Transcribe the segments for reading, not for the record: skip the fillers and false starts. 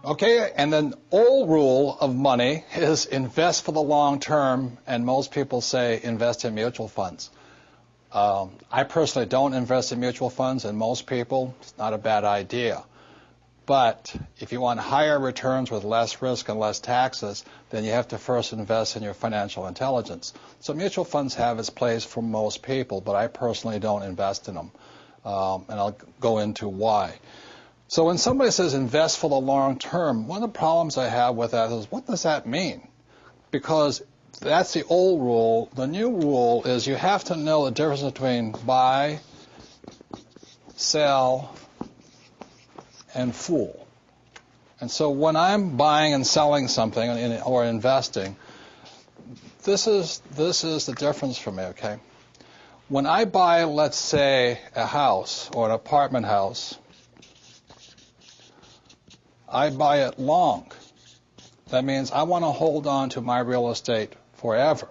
Okay, and then old rule of money is invest for the long term, and most people say invest in mutual funds. I personally don't invest in mutual funds, and most people, it's not a bad idea. But if you want higher returns with less risk and less taxes, then you have to first invest in your financial intelligence. So mutual funds have its place for most people, but I personally don't invest in them. And I'll go into why. So when somebody says invest for the long term, one of the problems I have with that is, what does that mean? Because that's the old rule. The new rule is you have to know the difference between buy, sell, and fool. And so when I'm buying and selling something or investing, this is the difference for me, okay? When I buy, let's say, a house or an apartment house, I buy it long. That means I want to hold on to my real estate forever.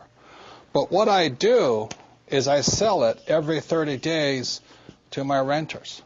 But what I do is I sell it every 30 days to my renters.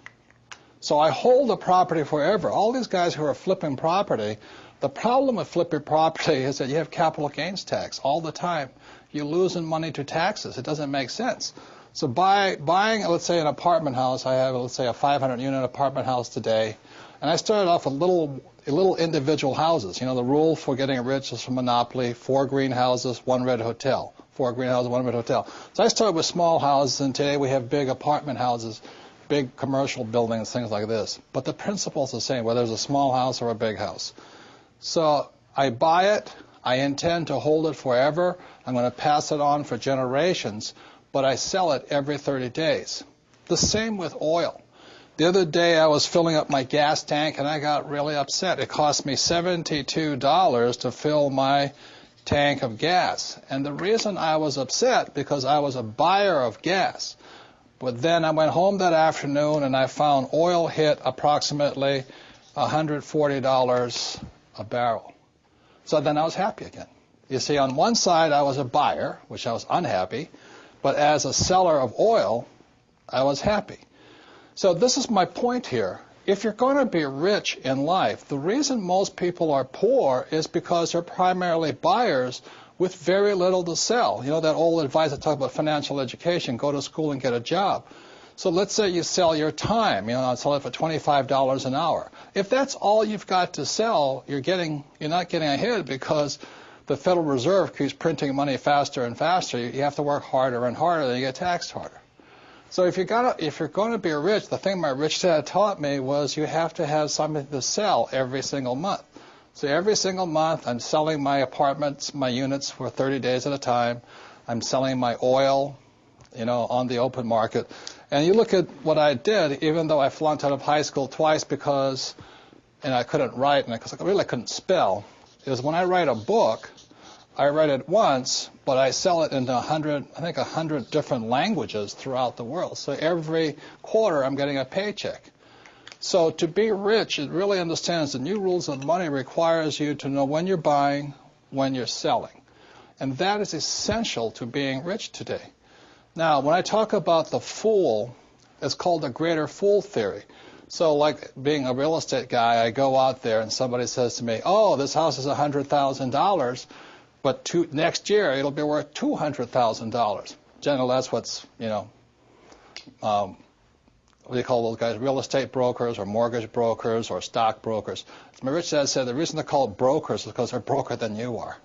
So I hold the property forever. All these guys who are flipping property, the problem with flipping property is that you have capital gains tax all the time. You're losing money to taxes. It doesn't make sense. So buying, let's say, an apartment house, I have, let's say, a 500-unit apartment house today, and I started off with little individual houses. You know, the rule for getting rich is from Monopoly: 4 greenhouses, 1 red hotel. 4 greenhouses, 1 red hotel. So I started with small houses, and today we have big apartment houses, big commercial buildings, things like this. But the principle is the same, whether it's a small house or a big house. So I buy it. I intend to hold it forever. I'm going to pass it on for generations, but I sell it every 30 days. The same with oil. The other day I was filling up my gas tank and I got really upset. It cost me $72 to fill my tank of gas. And the reason I was upset, because I was a buyer of gas. But then I went home that afternoon and I found oil hit approximately $140 a barrel. So then I was happy again. You see, on one side I was a buyer, which I was unhappy, but as a seller of oil, I was happy. So this is my point here. If you're going to be rich in life, the reason most people are poor is because they're primarily buyers with very little to sell. You know that old advice I talk about financial education: go to school and get a job. So let's say you sell your time, sell it for $25 an hour. If that's all you've got to sell, you're not getting ahead, because the Federal Reserve keeps printing money faster and faster. You have to work harder and harder, and you get taxed harder. So if you're going to be rich, the thing my rich dad taught me was you have to have something to sell every single month. So every single month I'm selling my apartments, my units, for 30 days at a time. I'm selling my oil, on the open market. And you look at what I did, even though I flunked out of high school twice because I couldn't write and because I really couldn't spell, is when I write a book, I write it once, but I sell it into 100 different languages throughout the world. So every quarter I'm getting a paycheck. So to be rich, it really understands the new rules of money requires you to know when you're buying, when you're selling. And that is essential to being rich today. Now, when I talk about the fool, it's called the greater fool theory. So like being a real estate guy, I go out there and somebody says to me, oh, this house is $100,000. But next year, it'll be worth $200,000. Generally, that's what's, what do you call those guys? Real estate brokers or mortgage brokers or stock brokers. As my rich dad said, the reason they're called brokers is because they're broker than you are.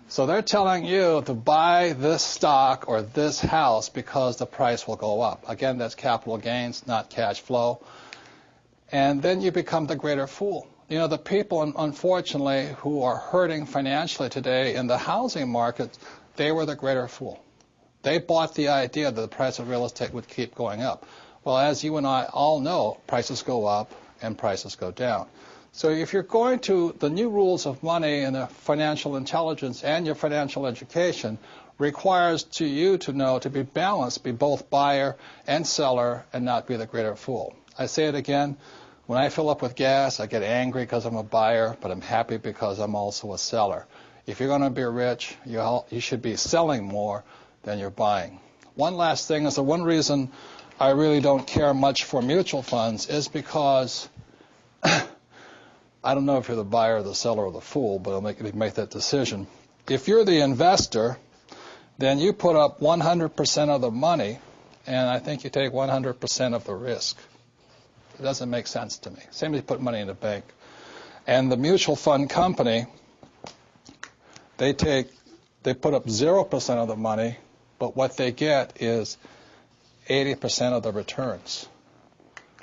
So they're telling you to buy this stock or this house because the price will go up. Again, that's capital gains, not cash flow. And then you become the greater fool. The people, unfortunately, who are hurting financially today in the housing market, they were the greater fool. They bought the idea that the price of real estate would keep going up. Well, as you and I all know, prices go up and prices go down. So if you're going to, the new rules of money and the financial intelligence and your financial education requires you to know to be balanced, be both buyer and seller, and not be the greater fool. I say it again. When I fill up with gas, I get angry because I'm a buyer, but I'm happy because I'm also a seller. If you're going to be rich, you should be selling more than you're buying. One last thing is the one reason I really don't care much for mutual funds is because I don't know if you're the buyer, the seller, or the fool, but I'll make that decision. If you're the investor, then you put up 100% of the money, and I think you take 100% of the risk. It doesn't make sense to me. Same as you put money in the bank. And the mutual fund company, they put up 0% of the money, but what they get is 80% of the returns.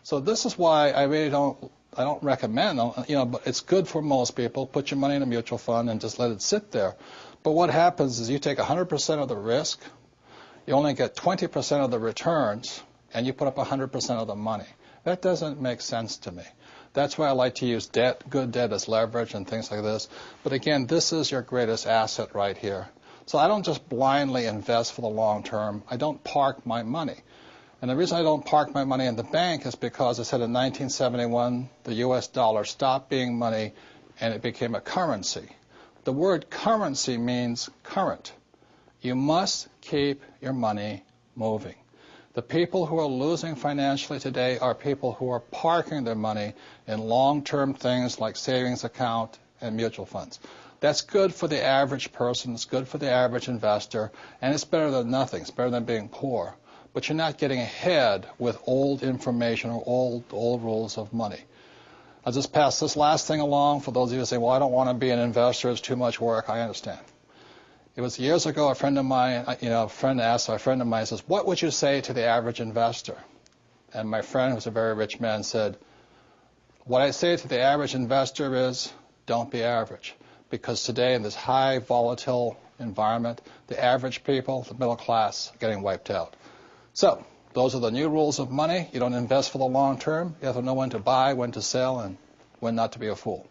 So this is why I really don't recommend, but it's good for most people. Put your money in a mutual fund and just let it sit there. But what happens is you take 100% of the risk, you only get 20% of the returns, and you put up 100% of the money. That doesn't make sense to me. That's why I like to use debt, good debt as leverage and things like this. But again, this is your greatest asset right here. So I don't just blindly invest for the long term. I don't park my money. And the reason I don't park my money in the bank is because I said in 1971, the U.S. dollar stopped being money and it became a currency. The word currency means current. You must keep your money moving. The people who are losing financially today are people who are parking their money in long-term things like savings account and mutual funds. That's good for the average person, it's good for the average investor, and it's better than nothing. It's better than being poor. But you're not getting ahead with old information or old rules of money. I'll just pass this last thing along for those of you who say, well, I don't want to be an investor, it's too much work. I understand. It was years ago, a friend of mine, a friend asked a friend of mine, says, what would you say to the average investor? And my friend, who's a very rich man, said, what I say to the average investor is, don't be average. Because today, in this high volatile environment, the average people, the middle class, are getting wiped out. So, those are the new rules of money. You don't invest for the long term. You have to know when to buy, when to sell, and when not to be a fool.